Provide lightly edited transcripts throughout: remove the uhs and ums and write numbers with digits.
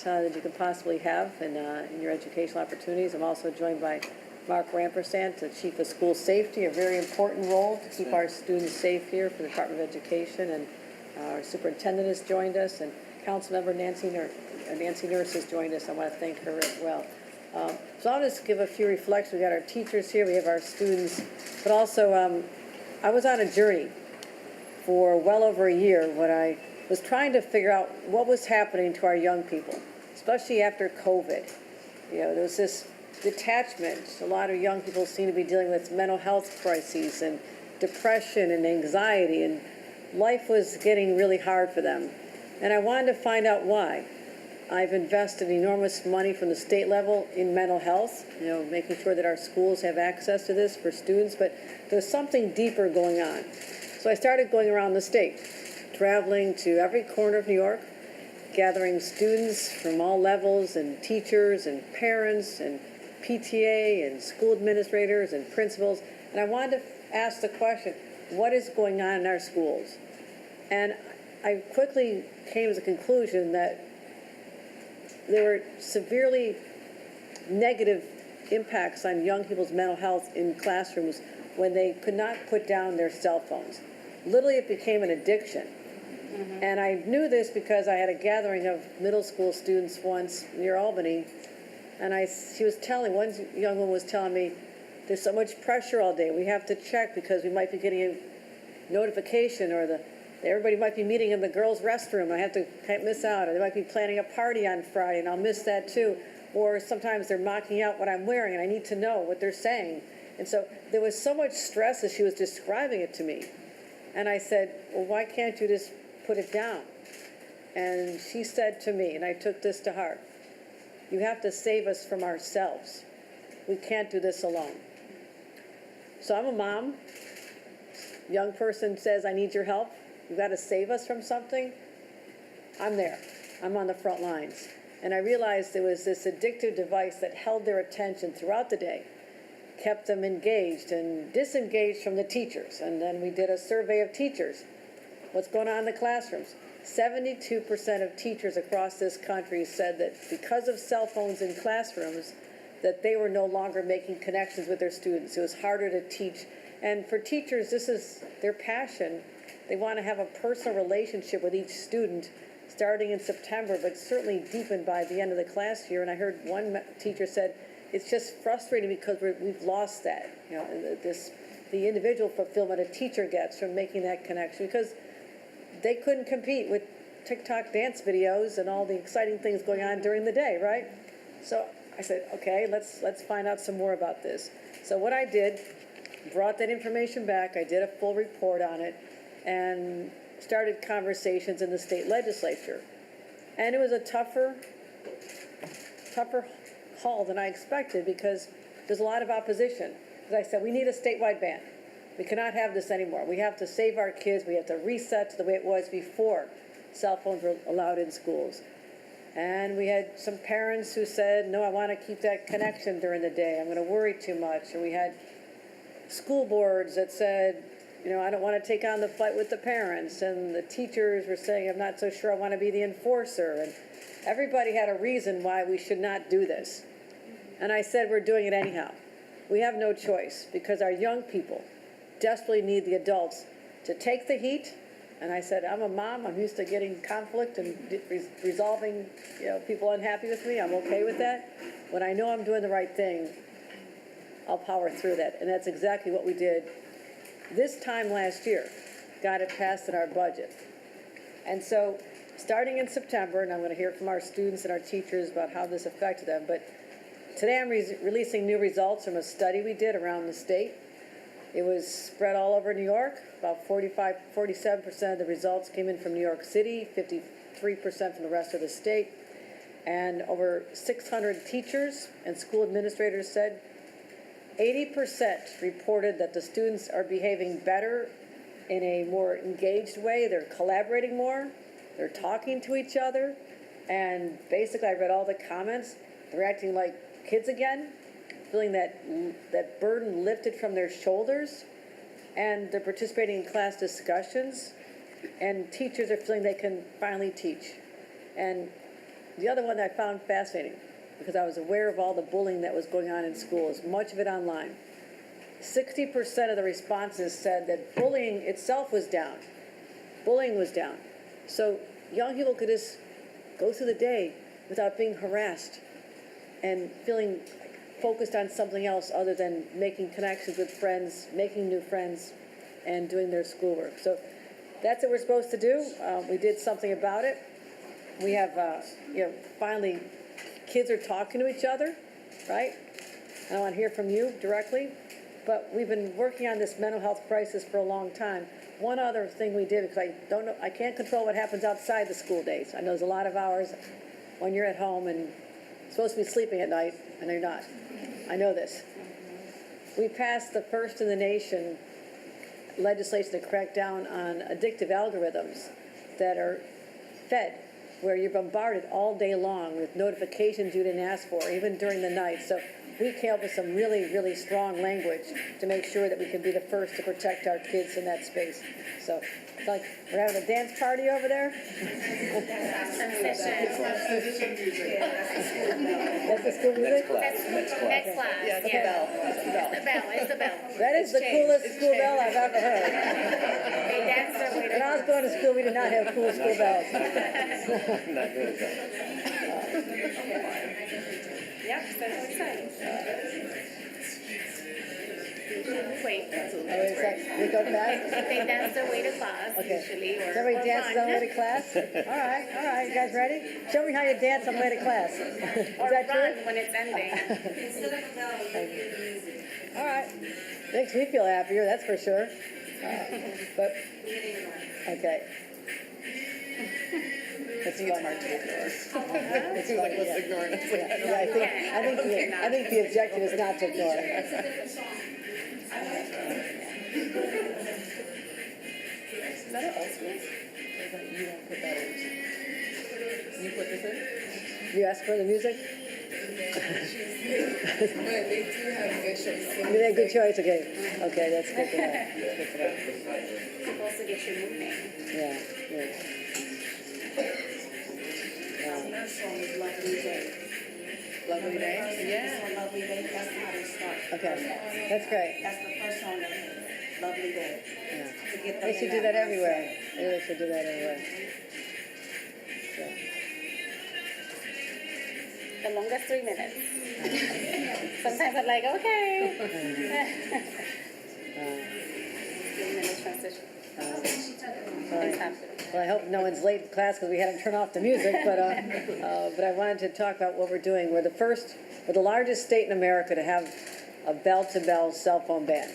that you could possibly have in your educational opportunities. I'm also joined by Mark Rampersant, the Chief of School Safety, a very important role to keep our students safe here for the Department of Education. And our superintendent has joined us, and Councilmember Nancy Nurse has joined us. I want to thank her as well. So I'll just give a few reflections. We got our teachers here, we have our students, but also I was on a journey for well over a year when I was trying to figure out what was happening to our young people, especially after COVID. You know, there was this detachment. A lot of young people seem to be dealing with mental health crises and depression and anxiety, and life was getting really hard for them. And I wanted to find out why. I've invested enormous money from the state level in mental health, you know, making sure that our schools have access to this for students, but there's something deeper going on. So I started going around the state, traveling to every corner of New York, gathering students from all levels and teachers and parents and PTA and school administrators and principals, and I wanted to ask the question, what is going on in our schools? And I quickly came to the conclusion that there were severely negative impacts on young people's mental health in classrooms when they could not put down their cell phones. Literally, it became an addiction. Mm-hmm. And I knew this because I had a gathering of middle school students once near Albany, and she was telling, one young woman was telling me, there's so much pressure all day. We have to check because we might be getting a notification, or everybody might be meeting in the girls' restroom. I can't miss out. Or they might be planning a party on Friday, and I'll miss that too. Or sometimes they're mocking out what I'm wearing, and I need to know what they're saying. And so there was so much stress as she was describing it to me. And I said, well, why can't you just put it down? And she said to me, and I took this to heart, you have to save us from ourselves. We can't do this alone. So I'm a mom. Young person says, I need your help. You've got to save us from something. I'm there. I'm on the front lines. And I realized there was this addictive device that held their attention throughout the day, kept them engaged and disengaged from the teachers. And then we did a survey of teachers. What's going on in the classrooms? 72% of teachers across this country said that because of cell phones in classrooms, that they were no longer making connections with their students. It was harder to teach. And for teachers, this is their passion. They want to have a personal relationship with each student starting in September, but certainly deepened by the end of the class year. And I heard one teacher said, it's just frustrating because we've lost that, you know, the individual fulfillment a teacher gets from making that connection, because they couldn't compete with TikTok dance videos and all the exciting things going on during the day, right? So I said, okay, let's find out some more about this. So what I did, brought that information back, I did a full report on it, and started conversations in the state legislature. And it was a tougher haul than I expected, because there's a lot of opposition. As I said, we need a statewide ban. We cannot have this anymore. We have to save our kids. We have to reset to the way it was before cell phones were allowed in schools. And we had some parents who said, no, I want to keep that connection during the day. I'm going to worry too much. And we had school boards that said, you know, I don't want to take on the fight with the parents. And the teachers were saying, I'm not so sure I want to be the enforcer. And everybody had a reason why we should not do this. And I said, we're doing it anyhow. We have no choice, because our young people desperately need the adults to take the heat. And I said, I'm a mom. I'm used to getting conflict and resolving, you know, people unhappy with me. I'm okay with that. When I know I'm doing the right thing, I'll power through that. And that's exactly what we did this time last year. Got it passed in our budget. And so starting in September, and I'm going to hear from our students and our teachers about how this affected them, but today I'm releasing new results from a study we did around the state. It was spread all over New York. About 47% of the results came in from New York City, 53% from the rest of the state. And over 600 teachers and school administrators said 80% reported that the students are behaving better in a more engaged way. They're collaborating more. They're talking to each other. And basically, I read all the comments. They're acting like kids again, feeling that burden lifted from their shoulders, and they're participating in class discussions, and teachers are feeling they can finally teach. And the other one that I found fascinating, because I was aware of all the bullying that was going on in schools, much of it online. 60% of the responses said that bullying itself was down. Bullying was down. So young people could just go through the day without being harassed and feeling focused on something else other than making connections with friends, making new friends, and doing their schoolwork. So that's what we're supposed to do. We did something about it. We have, finally, kids are talking to each other, right? I want to hear from you directly. But we've been working on this mental health crisis for a long time. One other thing we did, because I can't control what happens outside the school days. I know there's a lot of hours when you're at home and supposed to be sleeping at night, and you're not. I know this. We passed the first in the nation legislation to crack down on addictive algorithms that are fed, where you're bombarded all day long with notifications you didn't ask for, even during the night. So we came up with some really, really strong language to make sure that we can be the first to protect our kids in that space. So it's like we're having a dance party over there. That's the school music? Next class. Yeah, it's the bell. It's the bell. That is the coolest school bell I've ever heard. They dance their way to When I was going to school, we did not have cool school bells. Not good. Yep, that's exciting. Wait. We go fast? They dance their way to class usually, or Somebody dances on the way run. to class? All right, you guys ready? Show me how you dance on the way to class. Is Or that run true? when it's ending. All right. Makes me feel happier, that's for sure. But, okay. It's fun. Hard to ignore. It's fun, yeah. Let's ignore it. Yeah, I think the objective is not to ignore it. Is that at all schools? Or is that you don't put that in? You put this in? You asked for the music? But they do have good choices. You made a good choice, okay. Okay, that's good to know. Good to know. Supposed to get you moving. Yeah. That song is Lovely Day. Lovely day? Yeah. Lovely Day, that's how they start. Okay, that's great. That's the first song they have. Lovely Day. Yeah. To get them They should in do that mindset. everywhere. They should do that everywhere. The longest 3 minutes. Sometimes I'm like, okay. 3 minutes transition. Things happen. Well, I hope no one's late in class because we had to turn off the music, but I wanted to talk about what we're doing. We're the largest state in America to have a bell-to-bell cell phone ban.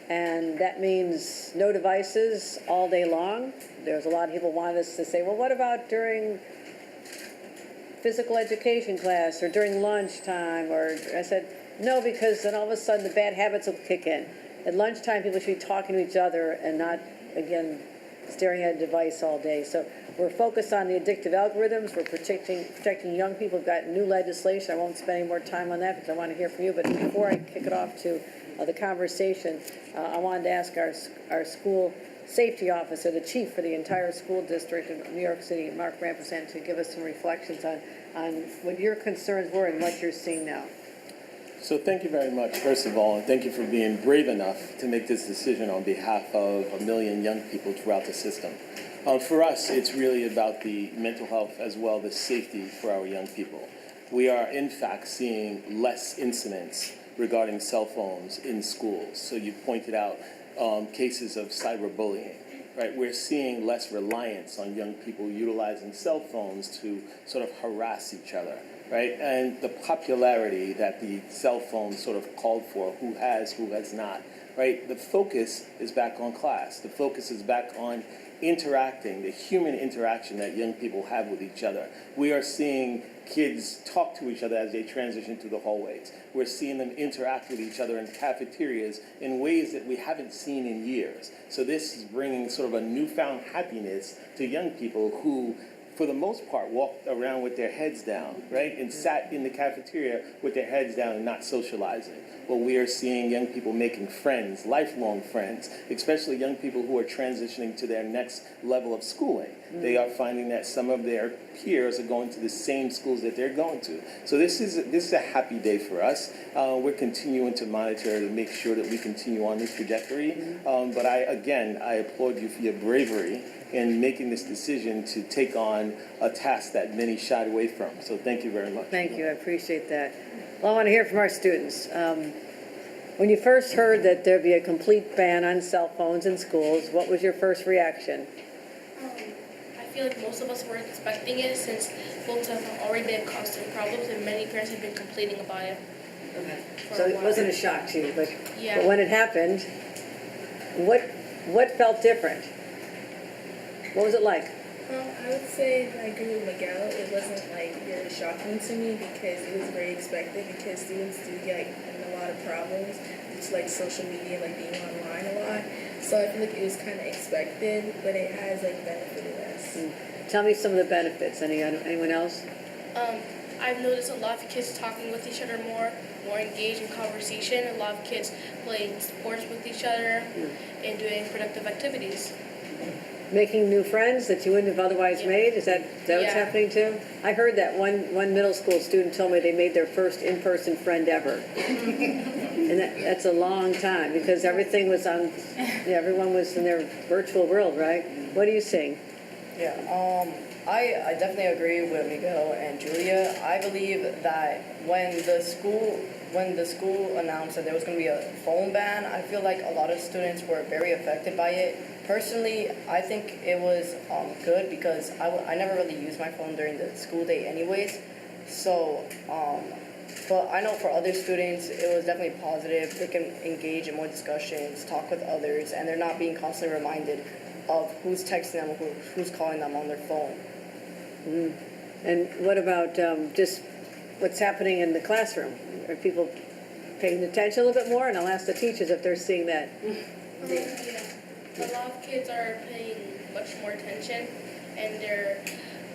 And that means no devices all day long. There's a lot of people wanted us to say, well, what about during physical education class or during lunchtime? Or I said, no, because then all of a sudden the bad habits will kick in. At lunchtime, people should be talking to each other and not, again, staring at a device all day. So we're focused on the addictive algorithms. We're protecting young people. We've got new legislation. I won't spend any more time on that because I want to hear from you. But before I kick it off to the conversation, I wanted to ask our school safety officer, the chief for the entire school district of New York City, Mark Rampersand, to give us some reflections on what your concerns were and what you're seeing now. So thank you very much, first of all, and thank you for being brave enough to make this decision on behalf of 1 million young people throughout the system. For us, it's really about the mental health as well as safety for our young people. We are, in fact, seeing less incidents regarding cell phones in schools. So you pointed out cases of cyberbullying. Right, we're seeing less reliance on young people utilizing cell phones to sort of harass each other, right? And the popularity that the cell phone sort of called for, who has not, right? The focus is back on class. The focus is back on interacting, the human interaction that young people have with each other. We are seeing kids talk to each other as they transition through the hallways. We're seeing them interact with each other in cafeterias in ways that we haven't seen in years. So this is bringing sort of a newfound happiness to young people who, for the most part, walked around with their heads down, right? And sat in the cafeteria with their heads down and not socializing. Well, we are seeing young people making friends, lifelong friends, especially young people who are transitioning to their next level of schooling. They are finding that some of their peers are going to the same schools that they're going to. So this is a happy day for us. We're continuing to monitor to make sure that we continue on this trajectory. But I applaud you for your bravery in making this decision to take on a task that many shied away from. So thank you very much. Thank you, I appreciate that. Well, I want to hear from our students. When you first heard that there'd be a complete ban on cell phones in schools, what was your first reaction? I feel like most of us were expecting it since phones have already been causing problems and many parents have been complaining about it. So it wasn't a shock to you, but Yeah. when it happened, what felt different? What was it like? I would say I agree with Miguel. It wasn't like really shocking to me because it was very expected because students do get in a lot of problems due to like social media, like being online a lot. So I feel like it was kind of expected, but it has like benefited us. Tell me some of the benefits. Anyone else? I've noticed a lot of kids talking with each other more engaged in conversation. A lot of kids playing sports with each other and doing productive activities. Making new friends that you wouldn't have otherwise made? Is that what's Yeah. happening too? I heard that one middle school student told me they made their first in-person friend ever. And that's a long time because everything was on, everyone was in their virtual world, right? What are you seeing? Yeah, I definitely agree with Miguel and Julia. I believe that when the school announced that there was going to be a phone ban, I feel like a lot of students were very affected by it. Personally, I think it was good because I never really used my phone during the school day anyways. So, but I know for other students, it was definitely positive. They can engage in more discussions, talk with others, and they're not being constantly reminded of who's texting them, who's calling them on their phone. And what about just what's happening in the classroom? Are people paying attention a little bit more? And I'll ask the teachers if they're seeing that. Yeah. A lot of kids are paying much more attention and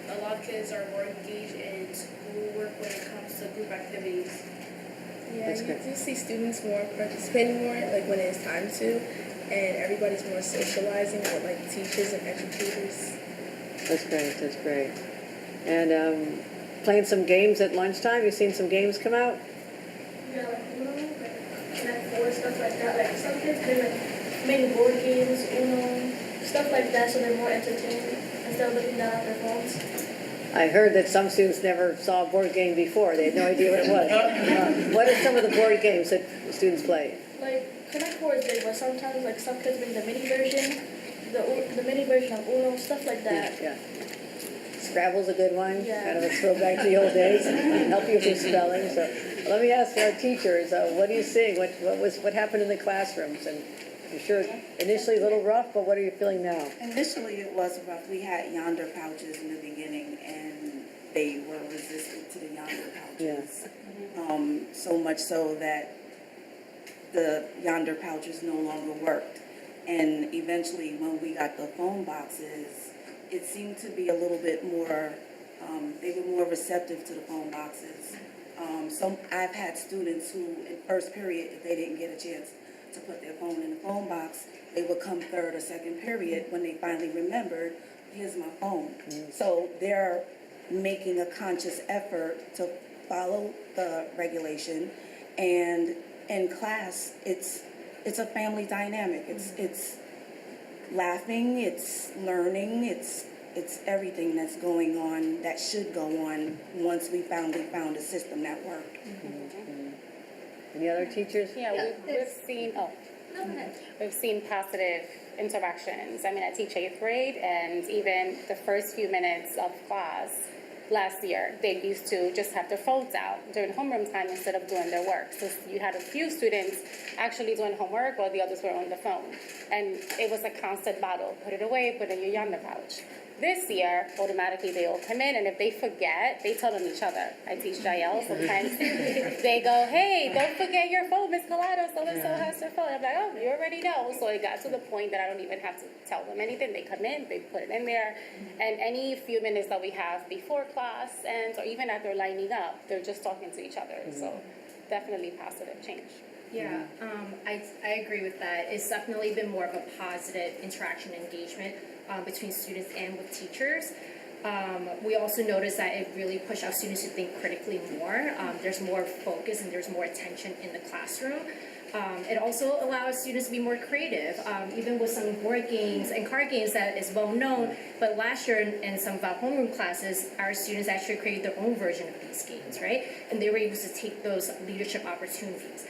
a lot of kids are more engaged in schoolwork when it comes to group activities. Yeah, That's you good. do see students more participating more, like when it's time to, and everybody's more socializing with like teachers and educators. That's great, that's great. And playing some games at lunchtime? You seen some games come out? Yeah, like Uno, like board stuff like that. Like some kids been like making board games, Uno, stuff like that, so they're more entertained instead of looking down at their phones. I heard that some students never saw a board game before. They had no idea what it was. What are some of the board games that students play? Like Connect Four is big, but sometimes like some kids bring the mini version, the mini version of Uno, stuff like that. Yeah. Scrabble's a good one. Yeah. Kind of a throwback to the old days. Help you with your spelling. So let me ask our teachers, what are you seeing? What happened in the classrooms? And I'm sure initially a little rough, but what are you feeling now? Initially, it was rough. We had yonder pouches in the beginning, and they were resistant to the yonder pouches. So much so that the yonder pouches no longer worked. And eventually, when we got the phone boxes, it seemed to be a little bit more, they were more receptive to the phone boxes. I've had students who, in first period, if they didn't get a chance to put their phone in the phone box, they would come third or second period when they finally remembered, here's my phone. So they're making a conscious effort to follow the regulation, and in class, it's a family dynamic. It's laughing, it's learning, it's everything that's going on, that should go on once we found a system that worked. Any other teachers? Yeah, we've seen positive interactions. I mean, I teach 8th grade, and even the first few minutes of class last year, they used to just have their phones out during homeroom time instead of doing their work. So you had a few students actually doing homework while the others were on the phone. And it was a constant battle. Put it away, put it in your yonder pouch. This year, automatically they all come in, and if they forget, they tell on each other. I teach Jael, sometimes they go, hey, don't forget your phone, Miss Collado, so-and-so has their phone. I'm like, oh, you already know. So it got to the point that I don't even have to tell them anything. They come in, they put it in there, and any few minutes that we have before class, or even as they're lining up, they're just talking to each other. So definitely positive change. Yeah, I agree with that. It's definitely been more of a positive interaction engagement. between students and with teachers. We also noticed that it really pushed our students to think critically more. There's more focus and there's more attention in the classroom. It also allows students to be more creative, even with some board games and card games that is well known. But last year in some of our homeroom classes, our students actually created their own version of these games, right? And they were able to take those leadership opportunities.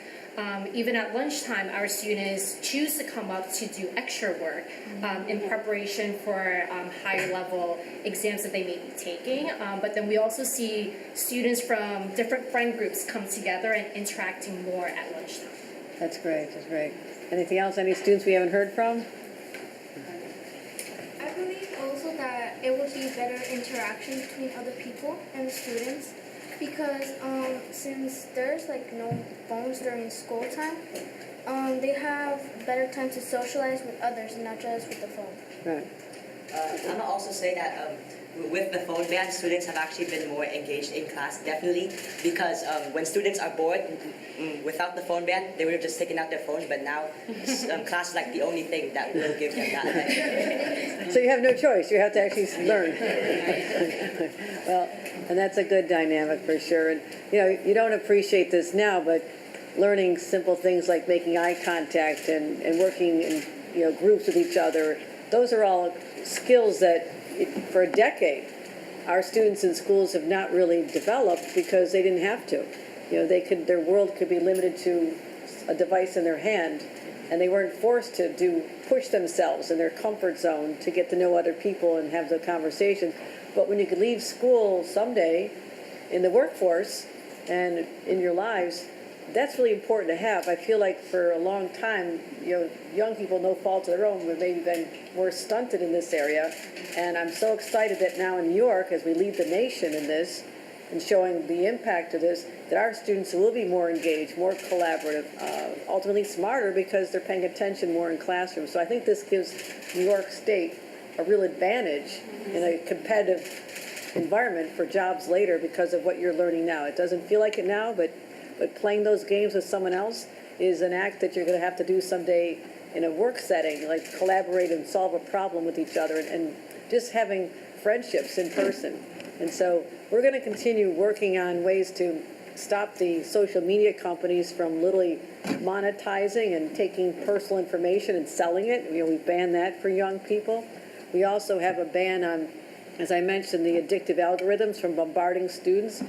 Even at lunchtime, our students choose to come up to do extra work in preparation for higher level exams that they may be taking. But then we also see students from different friend groups come together and interacting more at lunchtime. That's great, that's great. Anything else, any students we haven't heard from? I believe also that it would be better interaction between other people and the students because since there's like no phones during school time, they have better time to socialize with others and not just with the phone. Right. I'm gonna also say that with the phone ban, students have actually been more engaged in class, definitely, because when students are bored, without the phone ban, they would have just taken out their phones, but now class is like the only thing that will give them that. So you have no choice, you have to actually learn. Well, and that's a good dynamic for sure. And you don't appreciate this now, but learning simple things like making eye contact and working in groups with each other, those are all skills that for a decade our students in schools have not really developed because they didn't have to. Their world could be limited to a device in their hand, and they weren't forced to push themselves in their comfort zone to get to know other people and have the conversation. But when you could leave school someday in the workforce and in your lives, that's really important to have. I feel like for a long time, young people, no fault of their own, have maybe been more stunted in this area. And I'm so excited that now in New York, as we lead the nation in this, and showing the impact of this, that our students will be more engaged, more collaborative, ultimately smarter because they're paying attention more in classrooms. So I think this gives New York State a real advantage in a competitive environment for jobs later because of what you're learning now. It doesn't feel like it now, but playing those games with someone else is an act that you're going to have to do someday in a work setting, like collaborate and solve a problem with each other and just having friendships in person. And so we're going to continue working on ways to stop the social media companies from literally monetizing and taking personal information and selling it. We ban that for young people. We also have a ban on, as I mentioned, the addictive algorithms from bombarding students,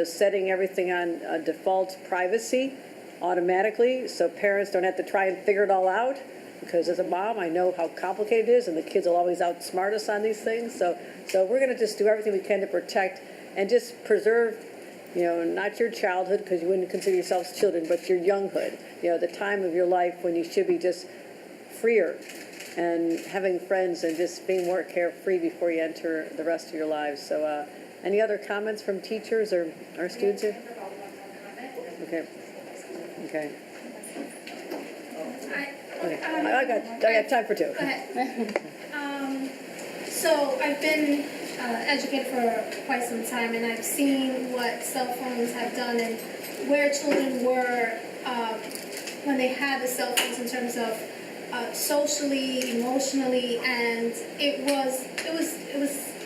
setting everything on default privacy automatically so parents don't have to try and figure it all out. Because as a mom, I know how complicated it is, and the kids will always outsmart us on these things. So we're going to just do everything we can to protect and just preserve, not your childhood, because you wouldn't consider yourselves children, but your younghood, the time of your life when you should be just freer and having friends and just being more carefree before you enter the rest of your lives. So any other comments from teachers or our students here? Okay. I got time for two. Go ahead. So I've been educated for quite some time, and I've seen what cell phones have done and where children were when they had the cell phones in terms of socially, emotionally, and it was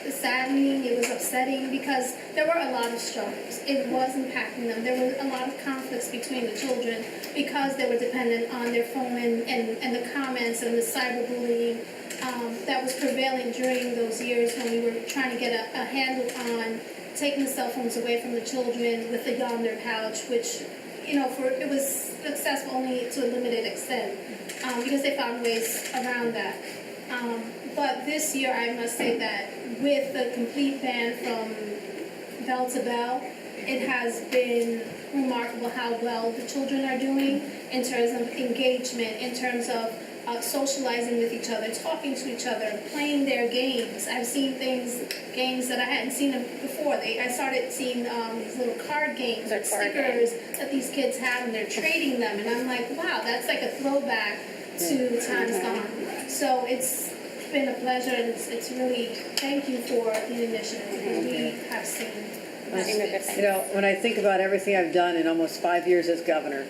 saddening, it was upsetting because there were a lot of struggles. It was impacting them. There were a lot of conflicts between the children because they were dependent on their phone and the comments and the cyberbullying that was prevailing during those years when we were trying to get a handle on taking the cell phones away from the children with the Yonder pouch, which, it was successful only to a limited extent because they found ways around that. But this year, I must say that with the complete ban from bell to bell, it has been remarkable how well the children are doing in terms of engagement, in terms of socializing with each other, talking to each other, playing their games. I've seen games that I hadn't seen them before. I started seeing these little card games or stickers that these kids have, and they're trading them. And I'm like, wow, that's like a throwback to times gone. So it's been a pleasure, and it's really, thank you for the initiative. We have seen. When I think about everything I've done in almost 5 years as governor,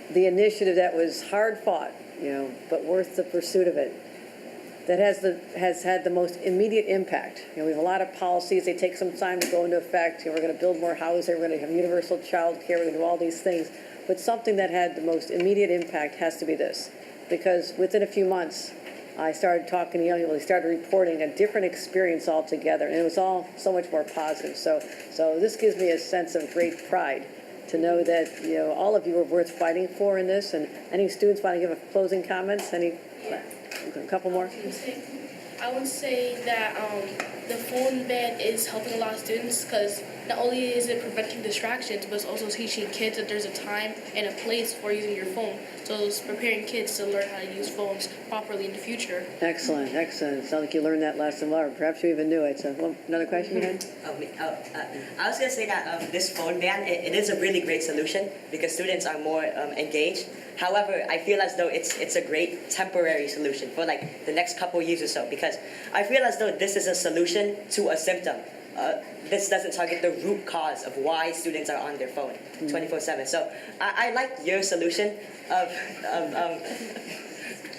the initiative that was hard fought, but worth the pursuit of it, that has had the most immediate impact. You know, we have a lot of policies, they take some time to go into effect. You know, we're going to build more housing, we're going to have universal child care, we're going to do all these things. But something that had the most immediate impact has to be this. Because within a few months, I started talking to young people, they started reporting a different experience altogether, and it was all so much more positive. So this gives me a sense of great pride to know that, you know, all of you are worth fighting for in this. And any students want to give a closing comments? A couple more? I would say that the phone ban is helping a lot of students because not only is it preventing distractions, but it's also teaching kids that there's a time and a place for using your phone. So it's preparing kids to learn how to use phones properly in the future. Excellent, excellent. Sounds like you learned that lesson well, or perhaps you even knew it. So another question you had? I was going to say that this phone ban, it is a really great solution because students are more engaged. However, I feel as though it's a great temporary solution for like the next couple years or so, because I feel as though this is a solution to a symptom. This doesn't target the root cause of why students are on their phone 24/7. So I like your solution of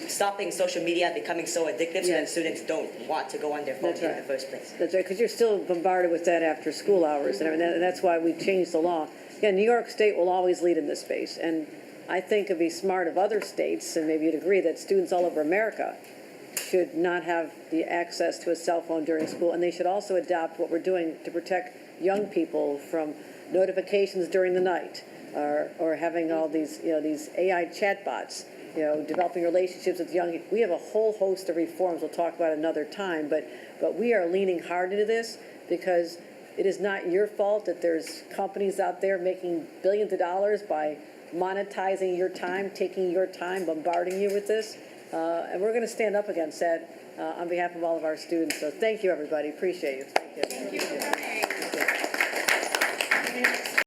stopping social media becoming so addictive so that students don't want to go on their phone in the first place. That's right, because you're still bombarded with that after school hours, and that's why we changed the law. Yeah, New York State will always lead in this space, and I think it'd be smart of other states, and maybe you'd agree, that students all over America should not have the access to a cell phone during school, and they should also adopt what we're doing to protect young people from notifications during the night, or having all these, you know, these AI chatbots, you know, developing relationships with young. We have a whole host of reforms we'll talk about another time, but we are leaning hard into this because it is not your fault that there's companies out there making billions of dollars by monetizing your time, taking your time, bombarding you with this. And we're going to stand up against that on behalf of all of our students. So thank you, everybody. Appreciate you. Thank you. Thank you.